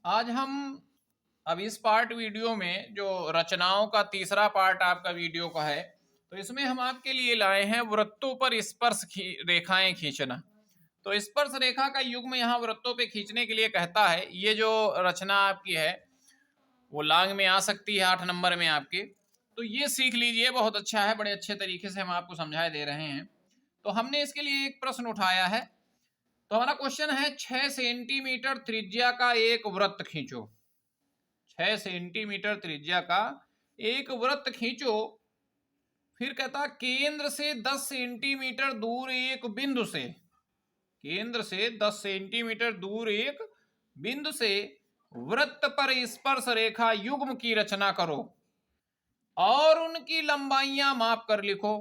आज हम अब इस पार्ट वीडियो में जो रचनाओं का तीसरा पार्ट आपका वीडियो का है, तो इसमें हम आपके लिए लाए हैं वृत्तों पर स्पर्श रेखाएं खींचना। तो स्पर्श रेखा का युग्म यहाँ वृत्तों पे खींचने के लिए कहता है। ये जो रचना आपकी है वो लांग में आ सकती है 8 नंबर में आपके, तो ये सीख लीजिए, बहुत अच्छा है, बड़े अच्छे तरीके से हम आपको समझा दे रहे हैं। तो हमने इसके लिए एक प्रश्न उठाया है। तो हमारा क्वेश्चन है 6 सेंटीमीटर त्रिज्या का एक वृत्त खींचो। 6 सेंटीमीटर त्रिज्या का एक वृत्त खींचो। फिर कहता केंद्र से 10 सेंटीमीटर दूर एक बिंदु से, केंद्र से 10 सेंटीमीटर दूर एक बिंदु से वृत्त पर स्पर्श रेखा युग्म की रचना करो और उनकी लंबाइयां माप कर लिखो।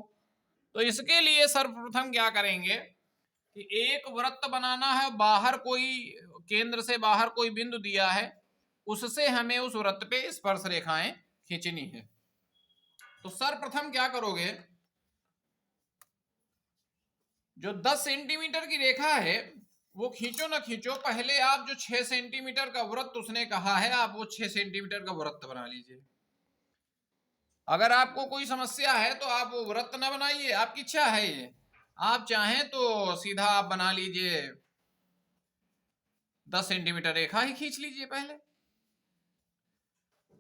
तो इसके लिए सर्वप्रथम क्या करेंगे कि एक वृत्त बनाना है, बाहर कोई, केंद्र से बाहर कोई बिंदु दिया है, उससे हमें उस वृत्त पे स्पर्श रेखाएं खींचनी है। तो सर्वप्रथम क्या करोगे, जो 10 सेंटीमीटर की रेखा है वो खींचो ना खींचो, पहले आप जो 6 सेंटीमीटर का वृत्त उसने कहा है आप वो 6 सेंटीमीटर का वृत्त बना लीजिए। अगर आपको कोई समस्या है तो आप वो वृत्त ना बनाइए, आपकी इच्छा है ये, आप चाहें तो सीधा आप बना लीजिए 10 सेंटीमीटर रेखा ही खींच लीजिए पहले।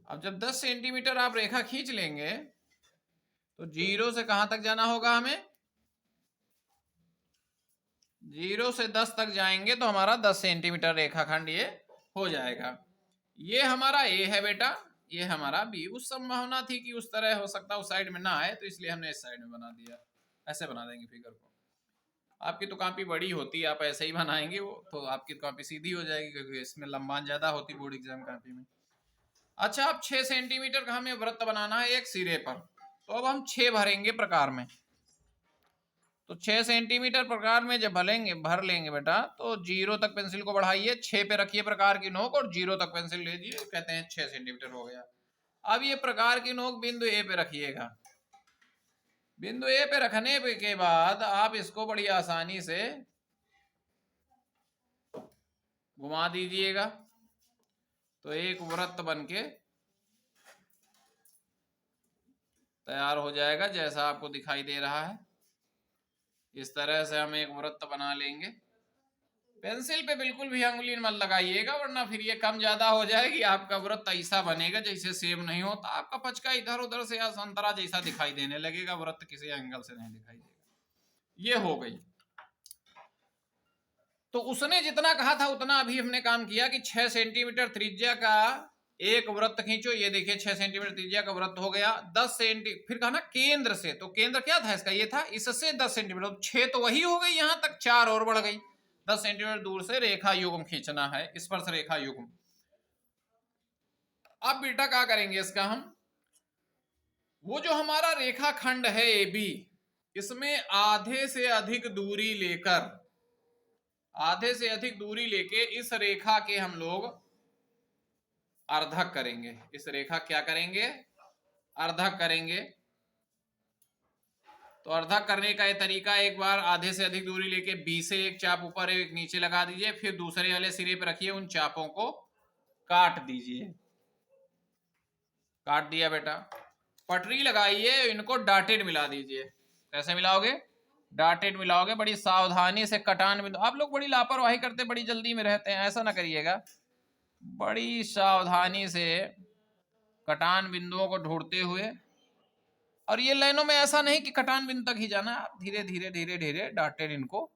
अब जब 10 सेंटीमीटर आप रेखा खींच लेंगे तो 0 से कहां तक जाना होगा हमें, 0 से 10 तक जाएंगे तो हमारा 10 सेंटीमीटर रेखाखंड ये हो जाएगा। ये हमारा ए है बेटा, ये हमारा बी। उस संभावना थी कि उस तरह हो सकता उस साइड में ना आए, तो इसलिए हमने इस साइड में बना दिया। ऐसे बना देंगे फिगर को। आपकी तो काफी बड़ी होती, आप ऐसे ही बनाएंगे वो तो आपकी काफी सीधी हो जाएगी, क्योंकि इसमें लंबान ज्यादा होती बोर्ड एग्जाम कापी में। अच्छा, अब 6 सेंटीमीटर का हमें वृत्त बनाना है एक सिरे पर, तो अब हम 6 भरेंगे प्रकार में। तो 6 सेंटीमीटर प्रकार में जब भर लेंगे बेटा, तो 0 तक पेंसिल को बढ़ाइए, 6 पे रखिए प्रकार की नोक और 0 तक पेंसिल लीजिए, कहते हैं 6 सेंटीमीटर हो गया। अब ये प्रकार की नोक बिंदु ए पे रखिएगा। बिंदु ए पे रखने के बाद आप इसको बड़ी आसानी से घुमा दीजिएगा, तो एक वृत्त बनके तैयार हो जाएगा जैसा आपको दिखाई दे रहा है। इस तरह से हम एक वृत्त बना लेंगे। पेंसिल पे बिल्कुल भी अंगुली मत लगाइएगा, वरना फिर ये कम ज्यादा हो जाएगी, आपका वृत्त ऐसा बनेगा जैसे सेब नहीं होता, आपका पचका इधर उधर से या संतरा जैसा दिखाई देने लगेगा, वृत्त किसी एंगल से नहीं दिखाई देगा। ये हो गई। तो उसने जितना कहा था उतना अभी हमने काम किया कि 6 सेंटीमीटर त्रिज्या का एक वृत्त खींचो। ये देखिए 6 सेंटीमीटर त्रिज्या का वृत्त हो गया। 10 सेंटी, फिर कहा ना केंद्र से, तो केंद्र क्या था इसका, ये था, इससे 10 सेंटीमीटर, 6 तो वही हो गई, यहां तक 4 और बढ़ गई। 10 सेंटीमीटर दूर से रेखा युग्म खींचना है, स्पर्श रेखा युग्म। अब बेटा क्या करेंगे इसका हम, वो जो हमारा रेखाखंड है ए बी, इसमें आधे से अधिक दूरी लेकर, आधे से अधिक दूरी लेके इस रेखा के हम लोग अर्धक करेंगे। इस रेखा क्या करेंगे, अर्धक करेंगे। तो अर्धक करने का ये तरीका, एक बार आधे से अधिक दूरी लेके बी से एक चाप ऊपर एक नीचे लगा दीजिए, फिर दूसरे वाले सिरे पर रखिए, उन चापों को काट दीजिए। काट दिया बेटा। पटरी लगाइए, इनको डॉटेड मिला दीजिए। कैसे मिलाओगे, डॉटेड मिलाओगे, बड़ी सावधानी से कटान बिंदु। आप लोग बड़ी लापरवाही करते, बड़ी जल्दी में रहते हैं, ऐसा ना करिएगा, बड़ी सावधानी से कटान बिंदुओं को ढूंढते हुए। और ये लाइनों में ऐसा नहीं कि कटान बिंदु तक ही जाना, आप धीरे धीरे धीरे धीरे डॉटेड इनको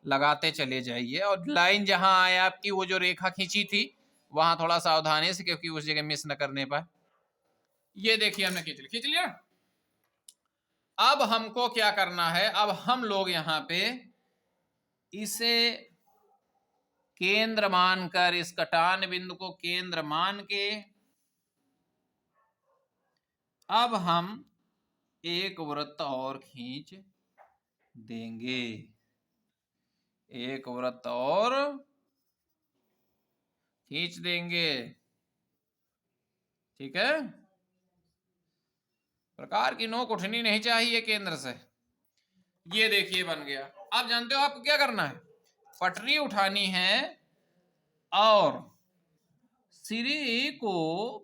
लगाते चले जाइए। और लाइन जहां आए आपकी, वो जो रेखा खींची थी वहां थोड़ा सावधानी से, क्योंकि उस जगह मिस न करने पाए। ये देखिए हमने खींच लिया। अब हमको क्या करना है, अब हम लोग यहां पे इसे केंद्र मानकर, इस कटान बिंदु को केंद्र मान के अब हम एक वृत्त और खींच देंगे। एक वृत्त और खींच देंगे, ठीक है। प्रकार की नोक उठनी नहीं चाहिए केंद्र से। ये देखिए बन गया। अब जानते हो आपको क्या करना है, पटरी उठानी है और सिरे ए को,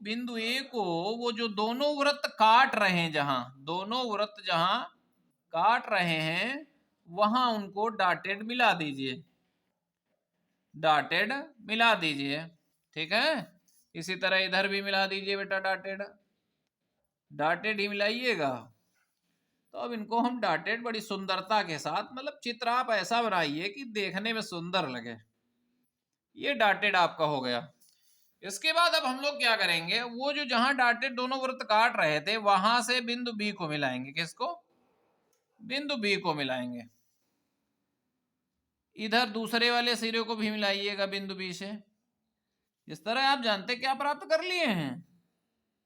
बिंदु ए को वो जो दोनों वृत्त काट रहे हैं, जहां दोनों वृत्त जहां काट रहे हैं वहां उनको डॉटेड मिला दीजिए, डॉटेड मिला दीजिए। ठीक है, इसी तरह इधर भी मिला दीजिए बेटा, डॉटेड, डॉटेड ही मिलाइएगा। तो अब इनको हम डॉटेड बड़ी सुंदरता के साथ, मतलब चित्र आप ऐसा बनाइए कि देखने में सुंदर लगे। ये डॉटेड आपका हो गया। इसके बाद अब हम लोग क्या करेंगे, वो जो जहां डॉटेड दोनों वृत्त काट रहे थे वहां से बिंदु बी को मिलाएंगे। किसको? बिंदु बी को मिलाएंगे। इधर दूसरे वाले सिरे को भी मिलाइएगा बिंदु बी से। इस तरह आप जानते क्या प्राप्त कर लिए हैं,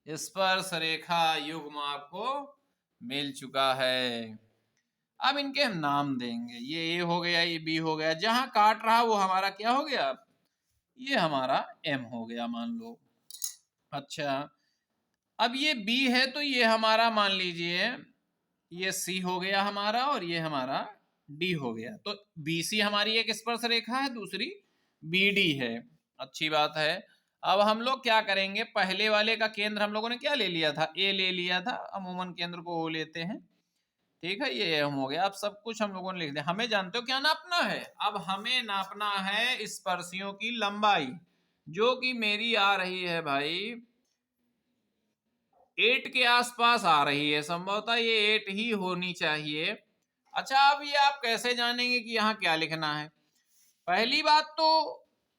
स्पर्श रेखा युग्म आपको मिल चुका है। अब इनके हम नाम देंगे, ये ए हो गया, ये बी हो गया, जहां काट रहा वो हमारा क्या हो गया, ये हमारा एम हो गया मान लो। अच्छा, अब ये बी है तो ये हमारा मान लीजिए ये सी हो गया हमारा, और ये हमारा डी हो गया। तो बीसी हमारी एक स्पर्श रेखा है, दूसरी बीडी है। अच्छी बात है। अब हम लोग क्या करेंगे, पहले वाले का केंद्र हम लोगों ने क्या ले लिया था, ए ले लिया था, अमूमन केंद्र को ओ लेते हैं। ठीक है, ये एम हो गया। अब सब कुछ हम लोगों ने लिख दिया। हमें जानते हो क्या नापना है, अब हमें नापना है स्पर्शियों की लंबाई, जो कि मेरी आ रही है भाई 8 के आसपास आ रही है, संभवतः ये 8 ही होनी चाहिए। अच्छा, अब ये आप कैसे जानेंगे कि यहाँ क्या लिखना है। पहली बात तो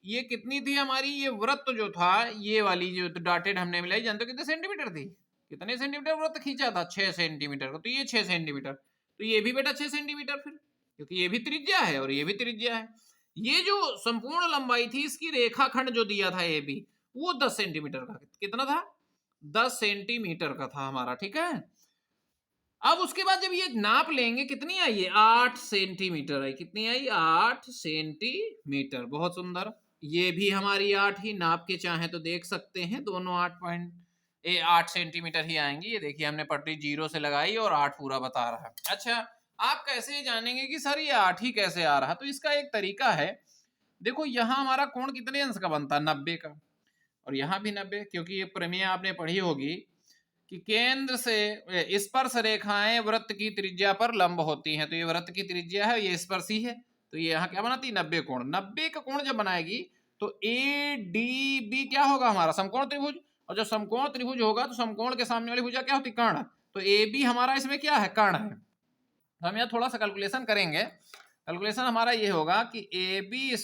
ये कितनी थी हमारी, ये वृत्त जो था, ये वाली जो डॉटेड हमने मिलाई, जानते हो कितने सेंटीमीटर थी, कितने सेंटीमीटर वृत्त खींचा था, 6 सेंटीमीटर का। तो ये 6 सेंटीमीटर, तो ये भी बेटा 6 सेंटीमीटर फिर, क्योंकि ये भी त्रिज्या है और ये भी त्रिज्या है। ये जो संपूर्ण लंबाई थी इसकी रेखाखंड जो दिया था ए बी, वो 10 सेंटीमीटर का, कितना था, 10 सेंटीमीटर का था हमारा। ठीक है, अब उसके बाद जब ये नाप लेंगे कितनी आई है, 8 सेंटीमीटर आई। कितनी आई, 8 सेंटीमीटर। बहुत सुंदर, ये भी हमारी 8 ही, नाप के चाहे तो देख सकते हैं, दोनों 8 सेंटीमीटर ही आएंगी। ये देखिए हमने पट्टी 0 से लगाई और 8 पूरा बता रहा है। अच्छा, आप कैसे जानेंगे कि सर ये 8 ही कैसे आ रहा, तो इसका एक तरीका है। देखो यहाँ हमारा कोण कितने अंश का बनता है, 90 का, और यहाँ भी 90, क्योंकि ये प्रमेय आपने पढ़ी होगी कि केंद्र से स्पर्श रेखाएं वृत्त की त्रिज्या पर लंब होती हैं। तो ये वृत्त की त्रिज्या है, ये स्पर्शी है, तो ये यहाँ क्या बनाती है, 90 कोण। 90 का कोण जब बनाएगी तो ए डी बी क्या होगा हमारा, समकोण त्रिभुज। और जब समकोण त्रिभुज होगा तो समकोण के सामने वाली भुजा क्या होती है, कर्ण। तो ए बी हमारा इसमें क्या है, कर्ण है। तो हम यहाँ थोड़ा सा कैलकुलेशन करेंगे। कैलकुलेशन हमारा ये होगा कि ए बी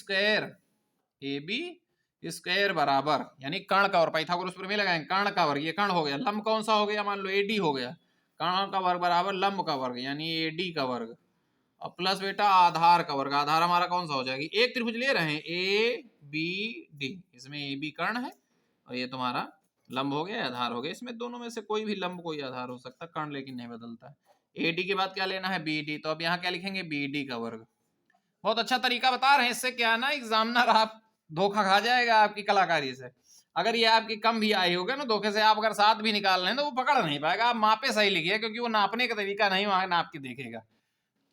स्क्वायर बराबर, यानी कर्ण का वर्ग, पाइथागोरस प्रमेय लगाएंगे, कर्ण का वर्ग, ये कर्ण हो गया, लंब कौन सा हो गया, मान लो एडी हो गया, कर्ण का वर्ग बराबर लंब का वर्ग यानी एडी का वर्ग, और प्लस बेटा आधार का वर्ग। आधार हमारा कौन सा हो जाएगी, एक त्रिभुज ले रहे हैं ए बी डी, इसमें ए बी कर्ण है और ये तुम्हारा लंब हो गया, आधार हो गया। इसमें दोनों में से कोई भी लंब कोई आधार हो सकता है, कर्ण लेकिन नहीं बदलता है। ए डी के बाद क्या लेना है, बी डी। तो अब यहाँ क्या लिखेंगे, बी डी का वर्ग। बहुत अच्छा तरीका बता रहे हैं, इससे क्या है ना, एग्जामिनर आप धोखा खा जाएगा आपकी कलाकारी से। अगर ये आपकी कम भी आई होगा ना धोखे से, आप अगर 7 भी निकाल रहे हैं तो वो पकड़ नहीं पाएगा। आप मापे सही लिखिए, क्योंकि वो नापने का तरीका नहीं वहां नाप के देखेगा।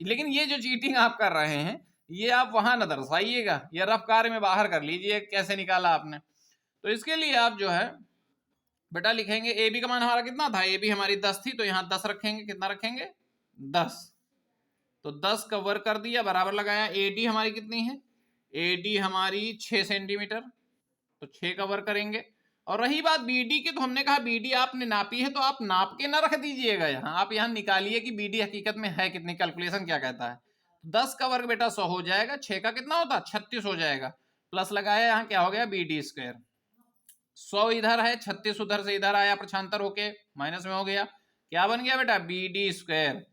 लेकिन ये जो चीटिंग आप कर रहे हैं ये आप वहां न दर्शाइएगा, ये रफ कार्य में बाहर कर लीजिए कैसे निकाला आपने। तो इसके लिए आप जो है बेटा लिखेंगे, ए बी का मान हमारा कितना था, ए बी हमारी 10 थी, तो यहाँ 10 रखेंगे। कितना रखेंगे, 10। तो 10 का वर्ग कर दिया, बराबर लगाया। ए डी हमारी कितनी है, ए डी हमारी 6 सेंटीमीटर, तो 6 का वर्ग करेंगे। और रही बात बीडी की, तो हमने कहा बीडी आपने नापी है तो आप नाप के ना रख दीजिएगा यहाँ, आप यहाँ निकालिए कि बीडी हकीकत में है कितनी, कैलकुलेशन क्या कहता है। 10 का वर्ग बेटा 100 हो जाएगा, 6 का कितना होता है, 36 हो जाएगा। प्लस लगाया, यहाँ क्या हो गया, बीडी स्क्वायर। 100 इधर है, 36 उधर से इधर आया, प्रछांतर होके माइनस में हो गया, क्या बन गया बेटा, बीडी स्क्वायर।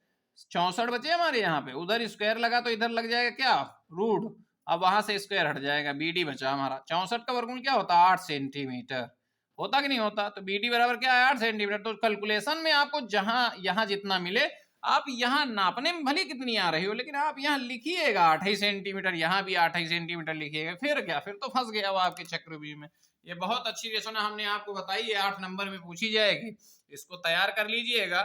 64 बचे हमारे यहाँ पे, उधर स्क्वायर लगा तो इधर लग जाएगा क्या, रूट। अब वहां से स्क्वायर हट जाएगा, बीडी बचा हमारा। 64 का वर्गमूल क्या होता है, 8 सेंटीमीटर, होता कि नहीं होता। तो बीडी बराबर क्या है, 8 सेंटीमीटर। तो कैलकुलेशन में आपको जहां यहाँ जितना मिले, आप यहाँ नापने में भले कितनी आ रही हो, लेकिन आप यहाँ लिखिएगा 8 सेंटीमीटर, यहाँ भी 8 सेंटीमीटर लिखिएगा। फिर क्या, फिर तो फंस गया वो आपके चक्रव्यूह में। ये बहुत अच्छी रचना हमने आपको बताई है, 8 नंबर में पूछी जाएगी, इसको तैयार कर लीजिएगा।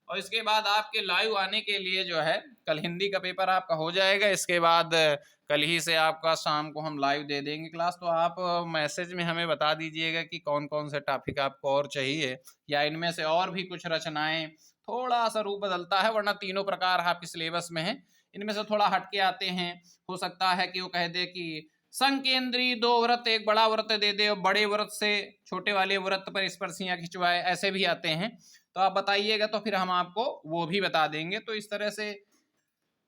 और इसके बाद आपके लाइव आने के लिए जो है कल हिंदी का पेपर आपका हो जाएगा। इसके बाद कल ही से आपका शाम को हम लाइव दे देंगे क्लास। तो आप मैसेज में हमें बता दीजिएगा कि कौन कौन से टॉपिक आपको और चाहिए, या इनमें से और भी कुछ रचनाएं, थोड़ा सा रूप बदलता है वरना तीनों प्रकार आपके सिलेबस में है, इनमें से थोड़ा हटके आते हैं। हो सकता है कि वो कह दे कि संकेंद्री 2 व्रत, एक बड़ा व्रत दे दे और बड़े व्रत से छोटे वाले व्रत पर स्पर्शियां खिंचवाए, ऐसे भी आते हैं। तो आप बताइएगा तो फिर हम आपको वो भी बता देंगे। तो इस तरह से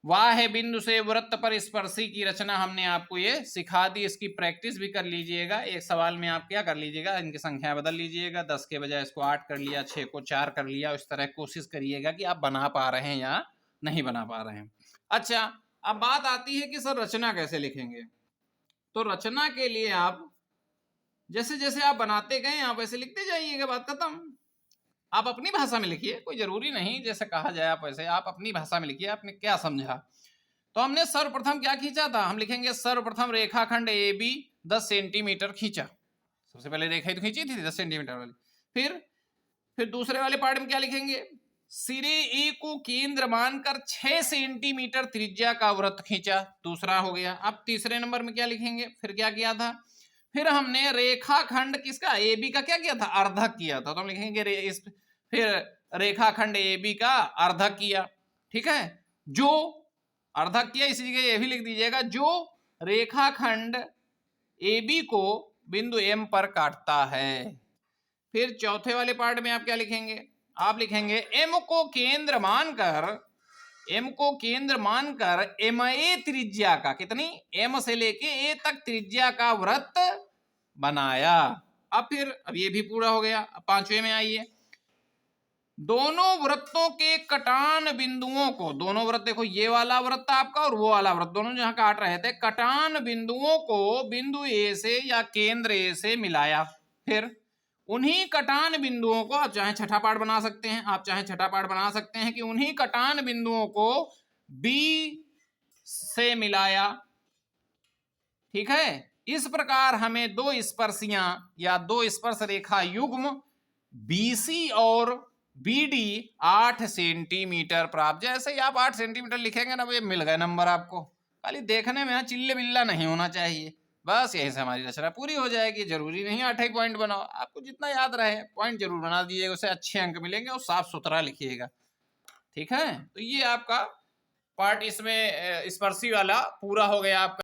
वाह बिंदु से व्रत पर स्पर्शी की रचना हमने आपको ये सिखा दी। इसकी प्रैक्टिस भी कर लीजिएगा। एक सवाल में आप क्या कर लीजिएगा, इनकी संख्या बदल लीजिएगा, 10 के बजाय इसको 8 कर लिया, 6 को 4 कर लिया। इस तरह कोशिश करिएगा कि आप बना पा रहे हैं या नहीं बना पा रहे हैं। अच्छा, अब बात आती है कि सर रचना कैसे लिखेंगे। तो रचना के लिए आप जैसे जैसे आप बनाते गए आप वैसे लिखते जाइएगा, बात खत्म। आप अपनी भाषा में लिखिए, कोई जरूरी नहीं जैसे कहा जाए आप वैसे, आप अपनी भाषा में लिखिए आपने क्या समझा। तो हमने सर्वप्रथम क्या खींचा था, हम लिखेंगे सर्वप्रथम रेखाखंड ए बी 10 सेंटीमीटर खींचा। सबसे पहले रेखा तो खींची थी 10 सेंटीमीटर वाली। फिर दूसरे वाले पार्ट में क्या लिखेंगे, सिरे ए को केंद्र मानकर 6 सेंटीमीटर त्रिज्या का वृत्त खींचा, दूसरा हो गया। अब तीसरे नंबर में क्या लिखेंगे, फिर क्या किया था, फिर हमने रेखाखंड किसका, ए बी का क्या किया था, अर्धक किया था। तो हम लिखेंगे फिर रेखाखंड ए बी का अर्धक किया। ठीक है, जो अर्धक किया, इसी जगह ये भी लिख दीजिएगा, जो रेखाखंड ए बी को बिंदु एम पर काटता है। फिर चौथे वाले पार्ट में आप क्या लिखेंगे, आप लिखेंगे एम को केंद्र मानकर एम ए त्रिज्या का, कितनी, एम से लेके ए तक त्रिज्या का वृत्त बनाया। अब ये भी पूरा हो गया। अब पांचवे में आइए, दोनों वृत्तों के कटान बिंदुओं को, दोनों वृत्त देखो, ये वाला वृत्त आपका और वो वाला वृत्त, दोनों जहां काट रहे थे, कटान बिंदुओं को बिंदु ए से या केंद्र ए से मिलाया। फिर उन्हीं कटान बिंदुओं को, आप चाहे छठा पार्ट बना सकते हैं, कि उन्हीं कटान बिंदुओं को बी से मिलाया। ठीक है, इस प्रकार हमें दो स्पर्शियां या दो स्पर्श रेखा युग्म बीसी और बीडी 8 सेंटीमीटर प्राप्त। जैसे ही आप 8 सेंटीमीटर लिखेंगे ना, ये मिल गए नंबर आपको। खाली देखने में चिल्ले बिल्ला नहीं होना चाहिए, बस यहीं से हमारी रचना पूरी हो जाएगी। जरूरी नहीं 8 ही पॉइंट बनाओ, आपको जितना याद रहे पॉइंट जरूर बना दीजिएगा, उससे अच्छे अंक मिलेंगे और साफ सुथरा लिखिएगा। ठीक है, तो ये आपका पार्ट इसमें स्पर्शी वाला पूरा हो गया आपका।